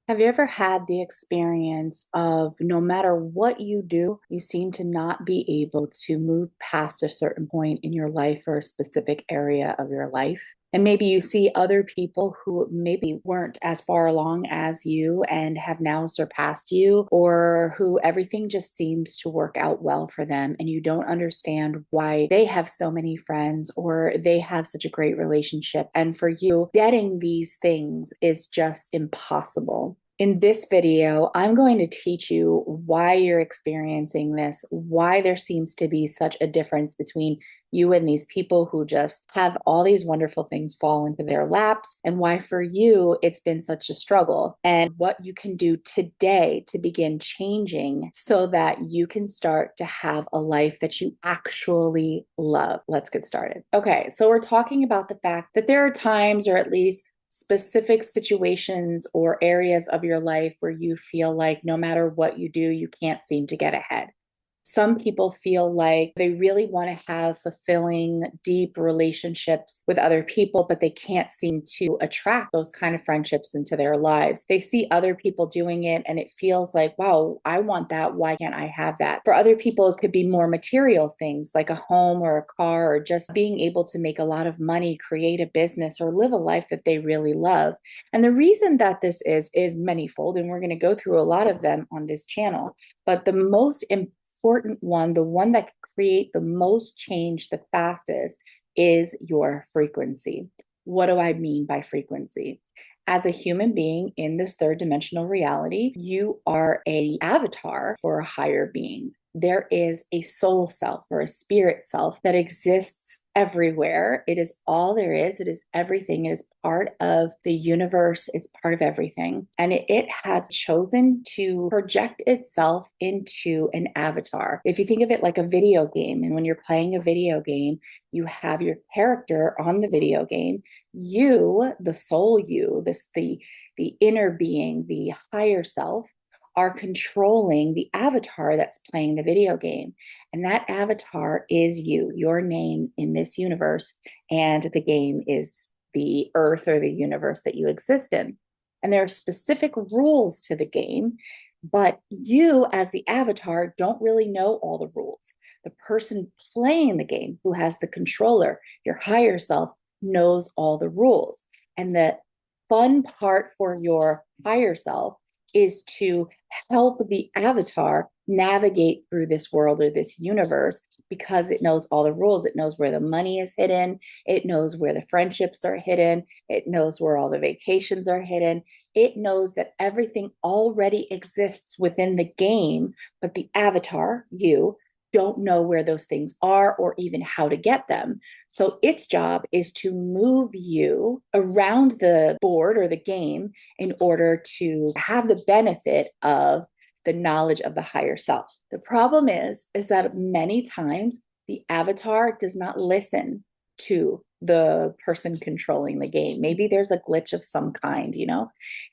Have you ever had the experience of no matter what you do, you seem to not be able to move past a certain point in your life or a specific area of your life? And maybe you see other people who maybe weren't as far along as you and have now surpassed you, or who everything just seems to work out well for them, and you don't understand why they have so many friends or they have such a great relationship. And for you, getting these things is just impossible. In this video, I'm going to teach you why you're experiencing this, why there seems to be such a difference between you and these people who just have all these wonderful things fall into their laps, and why for you it's been such a struggle, and what you can do today to begin changing so that you can start to have a life that you actually love. Let's get started. Okay, so we're talking about the fact that there are times, or at least specific situations or areas of your life where you feel like no matter what you do, you can't seem to get ahead. Some people feel like they really want to have fulfilling, deep relationships with other people, but they can't seem to attract those kind of friendships into their lives. They see other people doing it and it feels like, wow, I want that. Why can't I have that? For other people, it could be more material things like a home or a car, or just being able to make a lot of money, create a business, or live a life that they really love. And the reason that this is manyfold, and we're going to go through a lot of them on this channel. But the most important one, the one that can create the most change the fastest, is your frequency. What do I mean by frequency? As a human being in this third dimensional reality, you are an avatar for a higher being. There is a soul self or a spirit self that exists everywhere. It is all there is. It is everything. It is part of the universe. It's part of everything. And it has chosen to project itself into an avatar. If you think of it like a video game, and when you're playing a video game, you have your character on the video game. You, the soul you, the inner being, the higher self, are controlling the avatar that's playing the video game. And that avatar is you, your name in this universe. And the game is the earth or the universe that you exist in. And there are specific rules to the game, but you, as the avatar, don't really know all the rules. The person playing the game, who has the controller, your higher self, knows all the rules. And the fun part for your higher self is to help the avatar navigate through this world or this universe, because it knows all the rules. It knows where the money is hidden. It knows where the friendships are hidden. It knows where all the vacations are hidden. It knows that everything already exists within the game, but the avatar, you, don't know where those things are or even how to get them. So its job is to move you around the board or the game in order to have the benefit of the knowledge of the higher self. The problem is that many times the avatar does not listen to the person controlling the game. Maybe there's a glitch of some kind.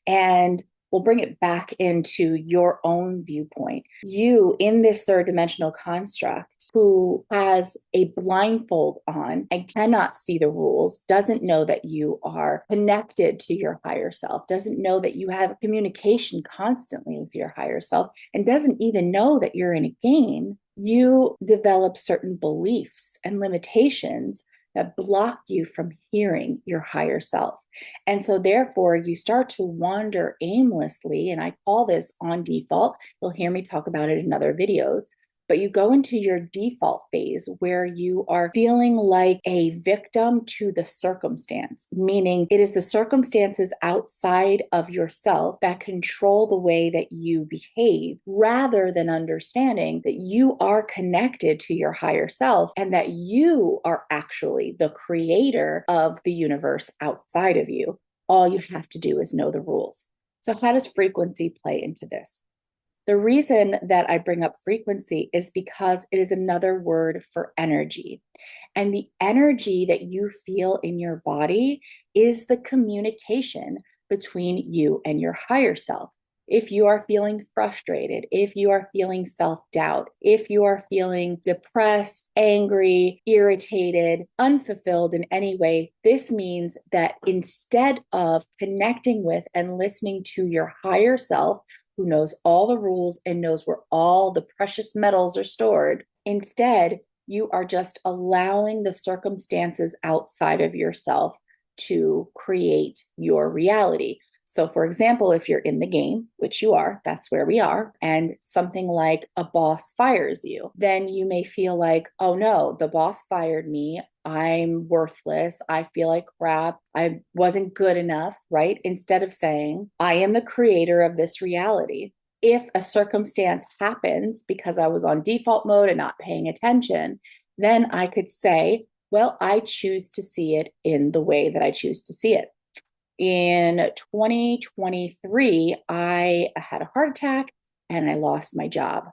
And we'll bring it back into your own viewpoint. You, in this third dimensional construct, who has a blindfold on and cannot see the rules, doesn't know that you are connected to your higher self, doesn't know that you have communication constantly with your higher self, and doesn't even know that you're in a game. You develop certain beliefs and limitations that block you from hearing your higher self. And so therefore you start to wander aimlessly, and I call this on default. You'll hear me talk about it in other videos. But you go into your default phase where you are feeling like a victim to the circumstance, meaning it is the circumstances outside of yourself that control the way that you behave, rather than understanding that you are connected to your higher self and that you are actually the creator of the universe outside of you. All you have to do is know the rules. So how does frequency play into this? The reason that I bring up frequency is because it is another word for energy. And the energy that you feel in your body is the communication between you and your higher self. If you are feeling frustrated, if you are feeling self-doubt, if you are feeling depressed, angry, irritated, unfulfilled in any way, this means that instead of connecting with and listening to your higher self, who knows all the rules and knows where all the precious metals are stored, instead, you are just allowing the circumstances outside of yourself to create your reality. So, for example, if you're in the game, which you are, that's where we are, and something like a boss fires you, then you may feel like, oh no, the boss fired me. I'm worthless. I feel like crap. I wasn't good enough, right? Instead of saying, I am the creator of this reality. If a circumstance happens because I was on default mode and not paying attention, then I could say, well, I choose to see it in the way that I choose to see it. In 2023, I had a heart attack and I lost my job.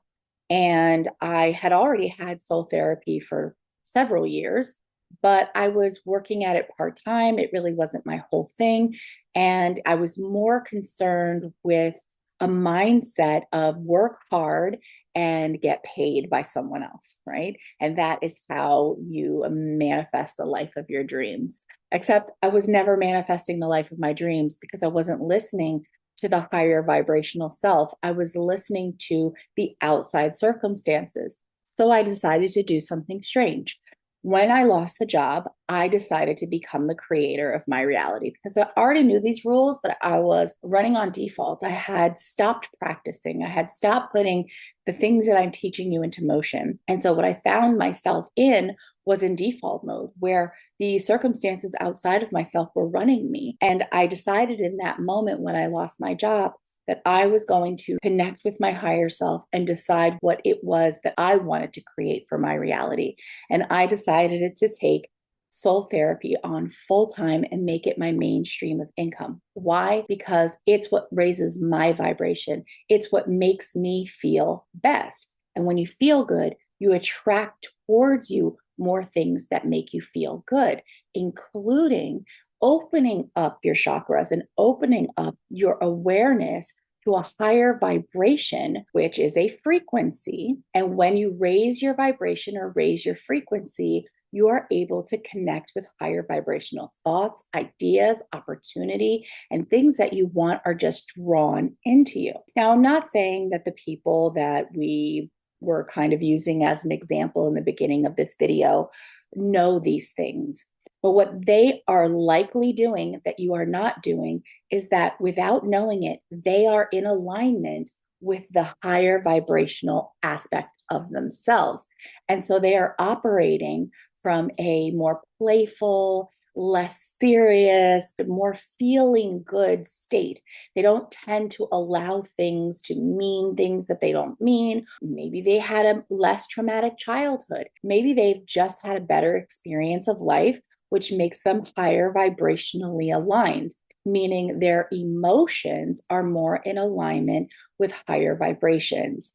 And I had already had soul therapy for several years, but I was working at it part time. It really wasn't my whole thing. And I was more concerned with a mindset of work hard and get paid by someone else, right? And that is how you manifest the life of your dreams. Except I was never manifesting the life of my dreams because I wasn't listening to the higher vibrational self. I was listening to the outside circumstances. So I decided to do something strange. When I lost the job, I decided to become the creator of my reality because I already knew these rules, but I was running on default. I had stopped practicing. I had stopped putting the things that I'm teaching you into motion. And so what I found myself in was in default mode where the circumstances outside of myself were running me. And I decided in that moment when I lost my job that I was going to connect with my higher self and decide what it was that I wanted to create for my reality. And I decided to take soul therapy on full time and make it my mainstream of income. Why? Because it's what raises my vibration. It's what makes me feel best. And when you feel good, you attract towards you more things that make you feel good, including opening up your chakras and opening up your awareness to a higher vibration, which is a frequency. And when you raise your vibration or raise your frequency, you are able to connect with higher vibrational thoughts, ideas, opportunity, and things that you want are just drawn into you. Now, I'm not saying that the people that we were kind of using as an example in the beginning of this video know these things. But what they are likely doing that you are not doing is that without knowing it, they are in alignment with the higher vibrational aspect of themselves. And so they are operating from a more playful, less serious, more feeling good state. They don't tend to allow things to mean things that they don't mean. Maybe they had a less traumatic childhood. Maybe they've just had a better experience of life, which makes them higher vibrationally aligned, meaning their emotions are more in alignment with higher vibrations.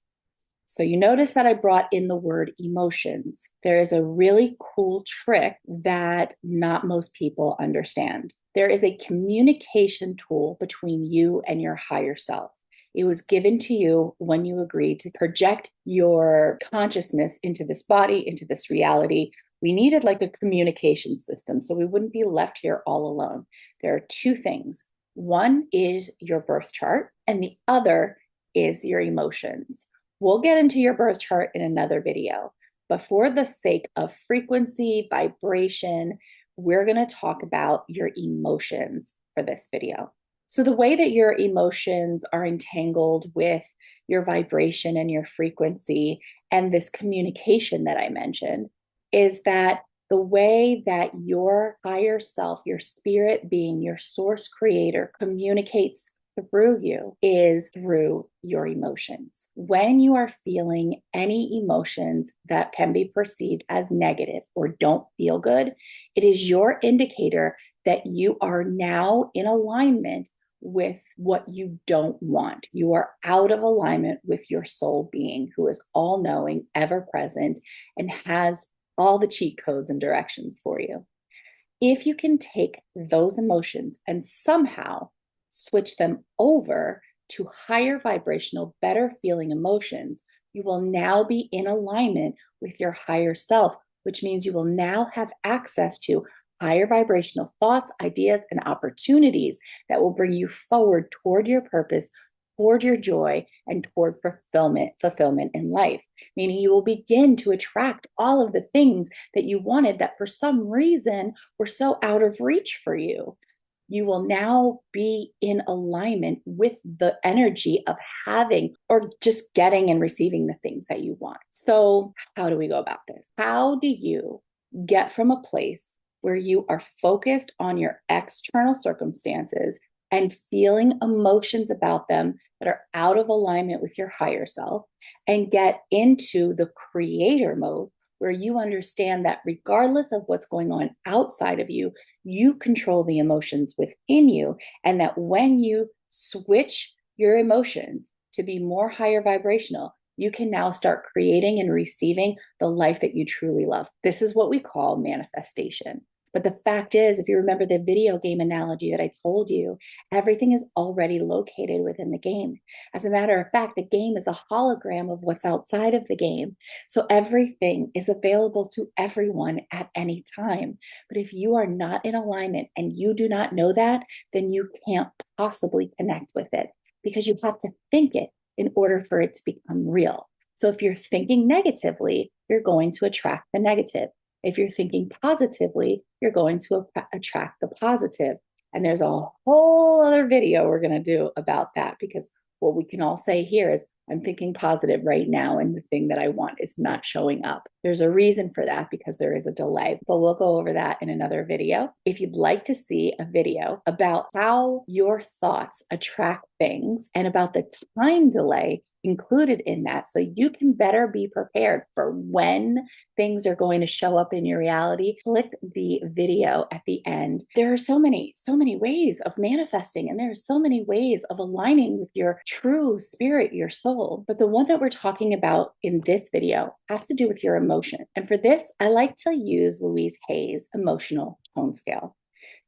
So you notice that I brought in the word emotions. There is a really cool trick that not most people understand. There is a communication tool between you and your higher self. It was given to you when you agreed to project your consciousness into this body, into this reality. We needed like a communication system so we wouldn't be left here all alone. There are two things. One is your birth chart, and the other is your emotions. We'll get into your birth chart in another video, but for the sake of frequency, vibration, we're going to talk about your emotions for this video. So the way that your emotions are entangled with your vibration and your frequency and this communication that I mentioned is that the way that your higher self, your spirit being, your source creator communicates through you is through your emotions. When you are feeling any emotions that can be perceived as negative or don't feel good, it is your indicator that you are now in alignment with what you don't want. You are out of alignment with your soul being, who is all knowing, ever present, and has all the cheat codes and directions for you. If you can take those emotions and somehow switch them over to higher vibrational, better feeling emotions, you will now be in alignment with your higher self, which means you will now have access to higher vibrational thoughts, ideas, and opportunities that will bring you forward toward your purpose, toward your joy, and toward fulfillment in life. Meaning you will begin to attract all of the things that you wanted that for some reason were so out of reach for you. You will now be in alignment with the energy of having or just getting and receiving the things that you want. So, how do we go about this? How do you get from a place where you are focused on your external circumstances and feeling emotions about them that are out of alignment with your higher self and get into the creator mode where you understand that regardless of what's going on outside of you, you control the emotions within you, and that when you switch your emotions to be more higher vibrational, you can now start creating and receiving the life that you truly love. This is what we call manifestation. But the fact is, if you remember the video game analogy that I told you, everything is already located within the game. As a matter of fact, the game is a hologram of what's outside of the game. So everything is available to everyone at any time. But if you are not in alignment and you do not know that, then you can't possibly connect with it because you have to think it in order for it to become real. So if you're thinking negatively, you're going to attract the negative. If you're thinking positively, you're going to attract the positive. And there's a whole other video we're going to do about that, because what we can all say here is, I'm thinking positive right now, and the thing that I want is not showing up. There's a reason for that because there is a delay, but we'll go over that in another video. If you'd like to see a video about how your thoughts attract things and about the time delay included in that, so you can better be prepared for when things are going to show up in your reality, click the video at the end. There are so many ways of manifesting, and there are so many ways of aligning with your true spirit, your soul. But the one that we're talking about in this video has to do with your emotion. And for this, I like to use Louise Hay's emotional tone scale.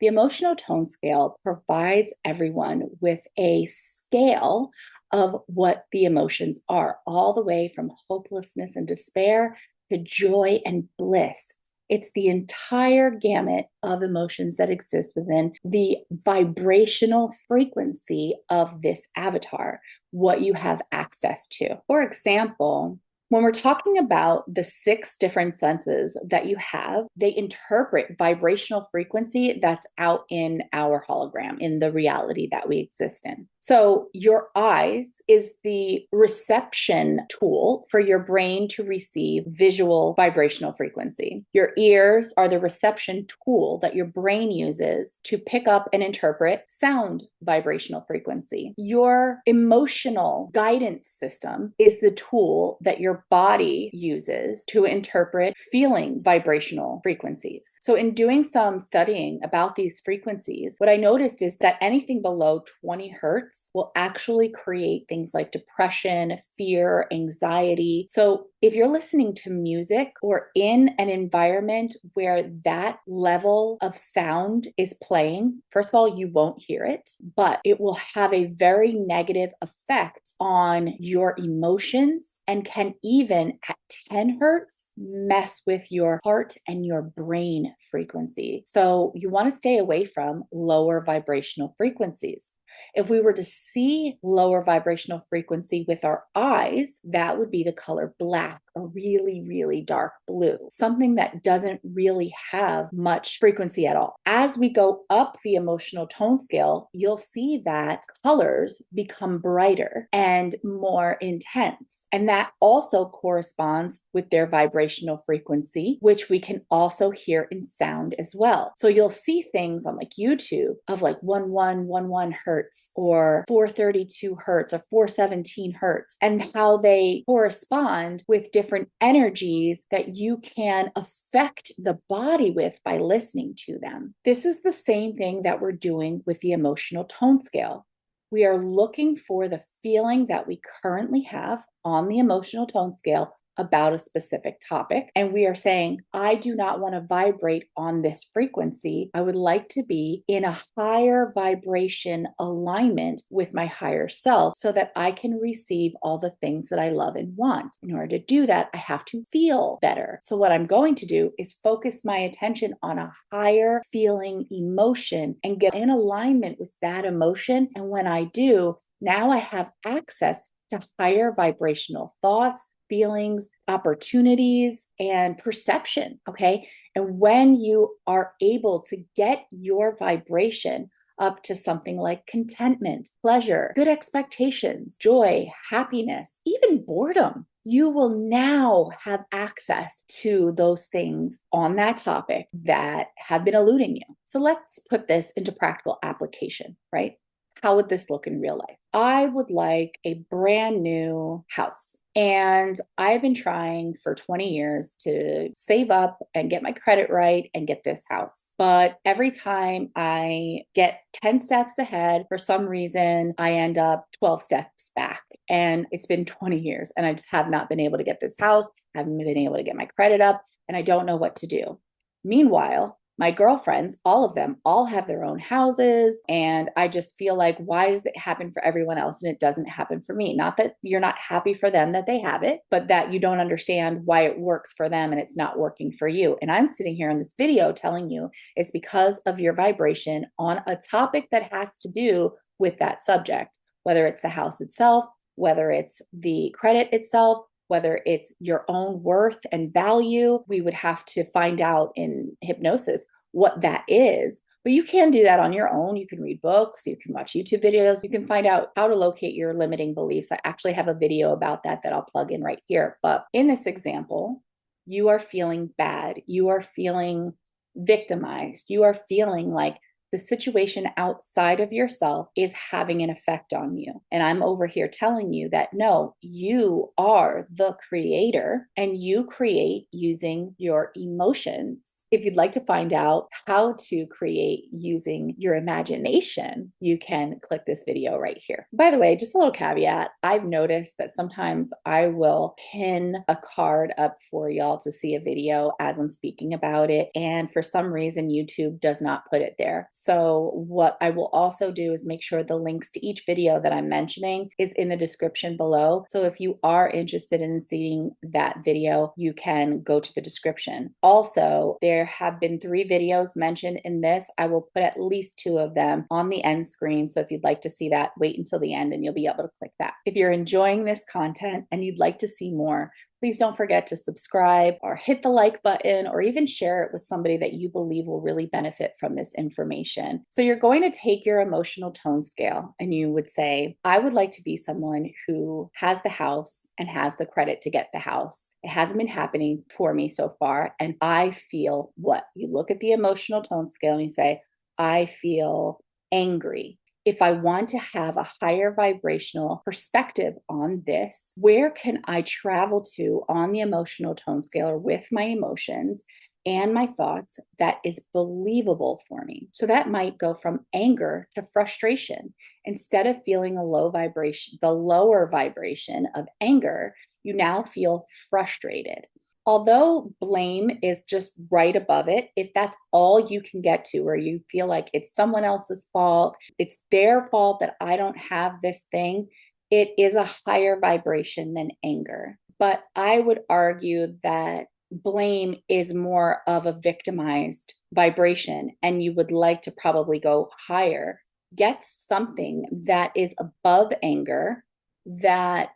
The emotional tone scale provides everyone with a scale of what the emotions are, all the way from hopelessness and despair to joy and bliss. It's the entire gamut of emotions that exist within the vibrational frequency of this avatar, what you have access to. For example, when we're talking about the 6 different senses that you have, they interpret vibrational frequency that's out in our hologram, in the reality that we exist in. So your eyes is the reception tool for your brain to receive visual vibrational frequency. Your ears are the reception tool that your brain uses to pick up and interpret sound vibrational frequency. Your emotional guidance system is the tool that your body uses to interpret feeling vibrational frequencies. So in doing some studying about these frequencies, what I noticed is that anything below 20 hertz will actually create things like depression, fear, anxiety. So if you're listening to music or in an environment where that level of sound is playing, first of all, you won't hear it, but it will have a very negative effect on your emotions and can even at 10 hertz mess with your heart and your brain frequency. So you want to stay away from lower vibrational frequencies. If we were to see lower vibrational frequency with our eyes, that would be the color black or really, really dark blue, something that doesn't really have much frequency at all. As we go up the emotional tone scale, you'll see that colors become brighter and more intense. And that also corresponds with their vibrational frequency, which we can also hear in sound as well. So you'll see things on like YouTube of like 1111 hertz or 432 hertz or 417 hertz, and how they correspond with different energies that you can affect the body with by listening to them. This is the same thing that we're doing with the emotional tone scale. We are looking for the feeling that we currently have on the emotional tone scale about a specific topic. And we are saying, I do not want to vibrate on this frequency. I would like to be in a higher vibration alignment with my higher self so that I can receive all the things that I love and want. In order to do that, I have to feel better. So what I'm going to do is focus my attention on a higher feeling emotion and get in alignment with that emotion. And when I do, now I have access to higher vibrational thoughts, feelings, opportunities, and perception. Okay. And when you are able to get your vibration up to something like contentment, pleasure, good expectations, joy, happiness, even boredom, you will now have access to those things on that topic that have been eluding you. So let's put this into practical application, right? How would this look in real life? I would like a brand new house. And I've been trying for 20 years to save up and get my credit right and get this house. But every time I get 10 steps ahead, for some reason, I end up 12 steps back. And it's been 20 years and I just have not been able to get this house, haven't been able to get my credit up, and I don't know what to do. Meanwhile, my girlfriends, all of them, all have their own houses. And I just feel like, why does it happen for everyone else and it doesn't happen for me? Not that you're not happy for them that they have it, but that you don't understand why it works for them and it's not working for you. And I'm sitting here in this video telling you it's because of your vibration on a topic that has to do with that subject, whether it's the house itself, whether it's the credit itself, whether it's your own worth and value. We would have to find out in hypnosis what that is. But you can do that on your own. You can read books, you can watch YouTube videos, you can find out how to locate your limiting beliefs. I actually have a video about that I'll plug in right here. But in this example, you are feeling bad. You are feeling victimized. You are feeling like the situation outside of yourself is having an effect on you. And I'm over here telling you that no, you are the creator and you create using your emotions. If you'd like to find out how to create using your imagination, you can click this video right here. By the way, just a little caveat, I've noticed that sometimes I will pin a card up for y'all to see a video as I'm speaking about it. And for some reason, YouTube does not put it there. So what I will also do is make sure the links to each video that I'm mentioning is in the description below. So if you are interested in seeing that video, you can go to the description. Also, there have been 3 videos mentioned in this. I will put at least 2 of them on the end screen. So if you'd like to see that, wait until the end and you'll be able to click that. If you're enjoying this content and you'd like to see more, please don't forget to subscribe or hit the like button or even share it with somebody that you believe will really benefit from this information. So you're going to take your emotional tone scale and you would say, I would like to be someone who has the house and has the credit to get the house. It hasn't been happening for me so far. And I feel what? You look at the emotional tone scale and you say, I feel angry. If I want to have a higher vibrational perspective on this, where can I travel to on the emotional tone scale or with my emotions and my thoughts that is believable for me? So that might go from anger to frustration. Instead of feeling a low vibration, the lower vibration of anger, you now feel frustrated. Although blame is just right above it, if that's all you can get to, where you feel like it's someone else's fault, it's their fault that I don't have this thing, it is a higher vibration than anger. But I would argue that blame is more of a victimized vibration, and you would like to probably go higher. Get something that is above anger that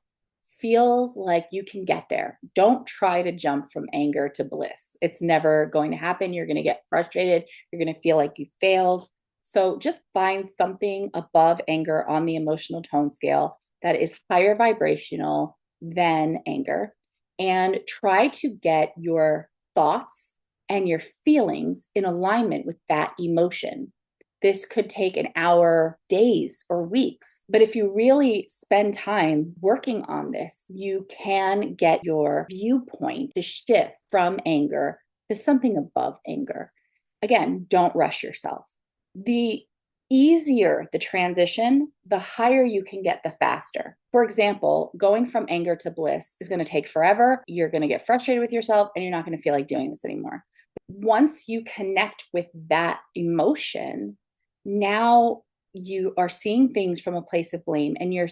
feels like you can get there. Don't try to jump from anger to bliss. It's never going to happen. You're going to get frustrated. You're going to feel like you failed. So just find something above anger on the emotional tone scale that is higher vibrational than anger and try to get your thoughts and your feelings in alignment with that emotion. This could take an hour, days, or weeks. But if you really spend time working on this, you can get your viewpoint to shift from anger to something above anger. Again, don't rush yourself. The easier the transition, the higher you can get, the faster. For example, going from anger to bliss is going to take forever. You're going to get frustrated with yourself and you're not going to feel like doing this anymore. Once you connect with that emotion, now you are seeing things from a place of blame and you're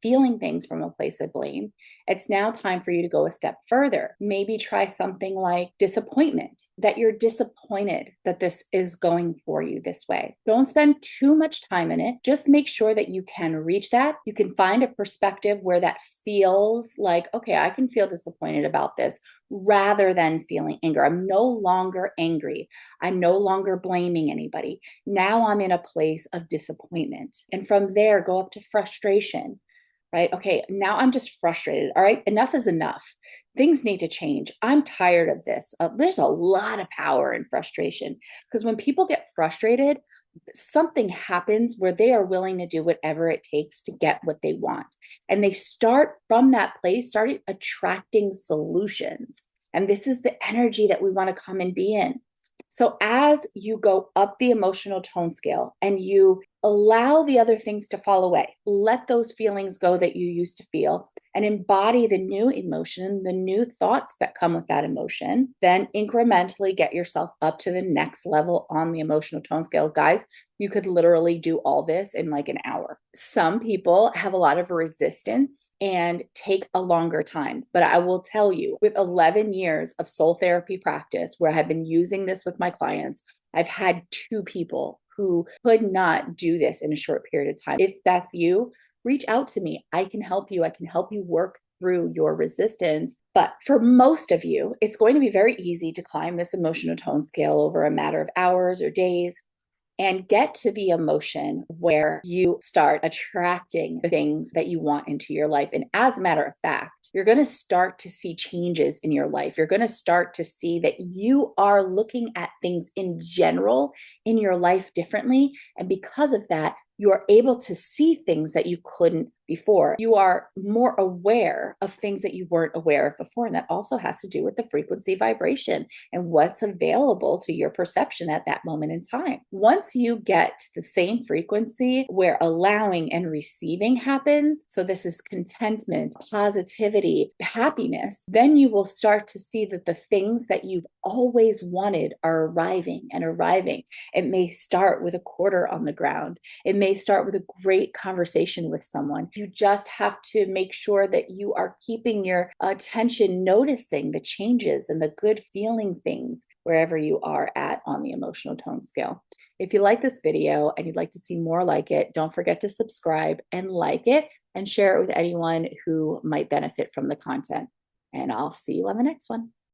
feeling things from a place of blame. It's now time for you to go a step further. Maybe try something like disappointment, that you're disappointed that this is going for you this way. Don't spend too much time in it. Just make sure that you can reach that. You can find a perspective where that feels like, okay, I can feel disappointed about this rather than feeling anger. I'm no longer angry. I'm no longer blaming anybody. Now I'm in a place of disappointment. And from there, go up to frustration, right? Okay, now I'm just frustrated. All right, enough is enough. Things need to change. I'm tired of this. There's a lot of power in frustration because when people get frustrated, something happens where they are willing to do whatever it takes to get what they want. And they start from that place, started attracting solutions. And this is the energy that we want to come and be in. So as you go up the emotional tone scale and you allow the other things to fall away, let those feelings go that you used to feel and embody the new emotion, the new thoughts that come with that emotion, then incrementally get yourself up to the next level on the emotional tone scale. Guys, you could literally do all this in like an hour. Some people have a lot of resistance and take a longer time. But I will tell you, with 11 years of soul therapy practice, where I've been using this with my clients, I've had 2 people who could not do this in a short period of time. If that's you, reach out to me. I can help you. I can help you work through your resistance. But for most of you, it's going to be very easy to climb this emotional tone scale over a matter of hours or days and get to the emotion where you start attracting the things that you want into your life. And as a matter of fact, you're going to start to see changes in your life. You're going to start to see that you are looking at things in general in your life differently. And because of that, you are able to see things that you couldn't before. You are more aware of things that you weren't aware of before. And that also has to do with the frequency vibration and what's available to your perception at that moment in time. Once you get to the same frequency where allowing and receiving happens, so this is contentment, positivity, happiness, then you will start to see that the things that you've always wanted are arriving and arriving. It may start with a quarter on the ground. It may start with a great conversation with someone. You just have to make sure that you are keeping your attention noticing the changes and the good feeling things wherever you are at on the emotional tone scale. If you like this video and you'd like to see more like it, don't forget to subscribe and like it and share it with anyone who might benefit from the content. And I'll see you on the next one.